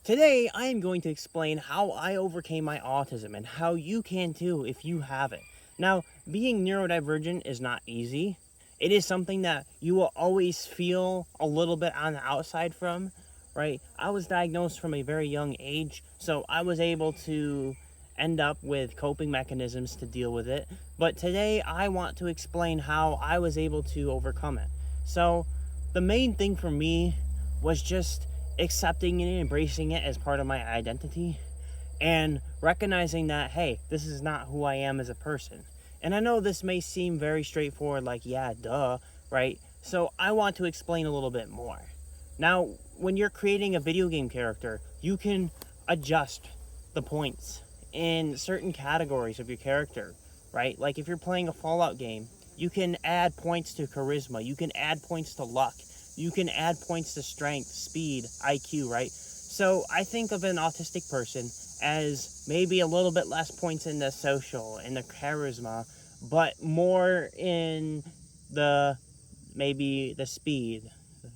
Today, I am going to explain how I overcame my autism and how you can too if you have it. Now, being neurodivergent is not easy. It is something that you will always feel a little bit on the outside from, right? I was diagnosed from a very young age, so I was able to end up with coping mechanisms to deal with it. But today, I want to explain how I was able to overcome it. So, the main thing for me was just accepting and embracing it as part of my identity and recognizing that, hey, this is not who I am as a person. And I know this may seem very straightforward, like, yeah, duh, right? So I want to explain a little bit more. Now, when you're creating a video game character, you can adjust the points in certain categories of your character, right? Like if you're playing a Fallout game, you can add points to charisma, you can add points to luck, you can add points to strength, speed, IQ, right? So I think of an autistic person as maybe a little bit less points in the social and the charisma, but more in the maybe the speed,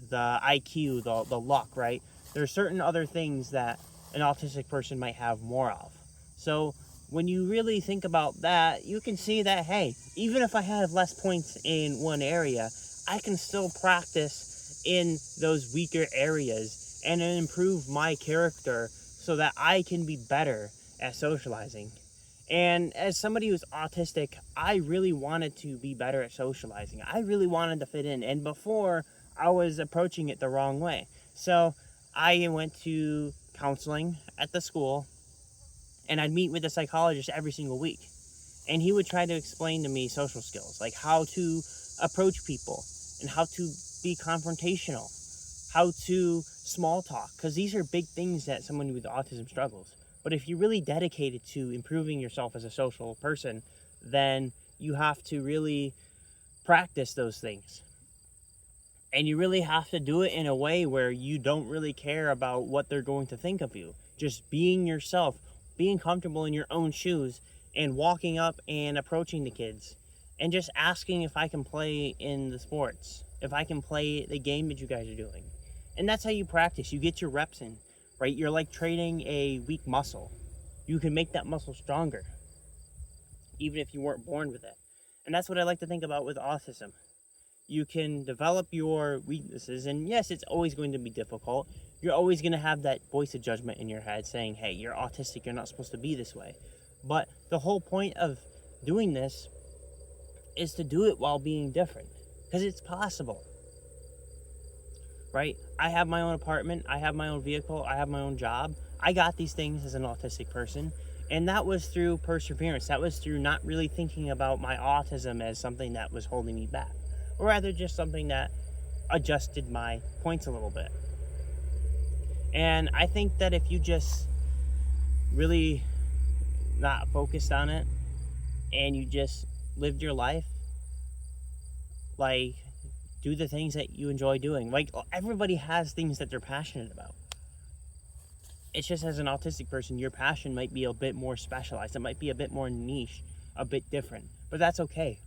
the IQ, the luck, right? There are certain other things that an autistic person might have more of. So when you really think about that, you can see that, hey, even if I have less points in one area, I can still practice in those weaker areas and improve my character so that I can be better at socializing. And as somebody who's autistic, I really wanted to be better at socializing. I really wanted to fit in. And before, I was approaching it the wrong way. So I went to counseling at the school, and I'd meet with a psychologist every single week. And he would try to explain to me social skills, like how to approach people and how to be confrontational, how to small talk, because these are big things that someone with autism struggles. But if you're really dedicated to improving yourself as a social person, then you have to really practice those things. And you really have to do it in a way where you don't really care about what they're going to think of you. Just being yourself, being comfortable in your own shoes, and walking up and approaching the kids and just asking if I can play in the sports, if I can play the game that you guys are doing. And that's how you practice. You get your reps in, right? You're like training a weak muscle. You can make that muscle stronger, even if you weren't born with it. And that's what I like to think about with autism. You can develop your weaknesses, and yes, it's always going to be difficult. You're always going to have that voice of judgment in your head saying, hey, you're autistic, you're not supposed to be this way. But the whole point of doing this is to do it while being different, because it's possible, right? I have my own apartment, I have my own vehicle, I have my own job. I got these things as an autistic person, and that was through perseverance. That was through not really thinking about my autism as something that was holding me back, or rather just something that adjusted my points a little bit. And I think that if you just really not focused on it and you just lived your life, like do the things that you enjoy doing. Like everybody has things that they're passionate about. It's just as an autistic person, your passion might be a bit more specialized. It might be a bit more niche, a bit different, but that's okay.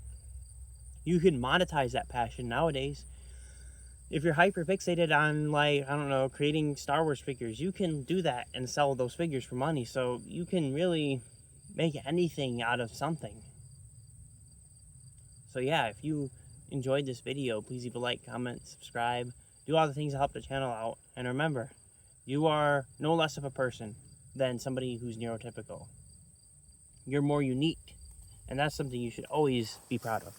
You can monetize that passion nowadays. If you're hyper fixated on, like, I don't know, creating Star Wars figures, you can do that and sell those figures for money. So you can really make anything out of something. So yeah, if you enjoyed this video, please leave a like, comment, subscribe, do all the things to help the channel out. And remember, you are no less of a person than somebody who's neurotypical. You're more unique, and that's something you should always be proud of.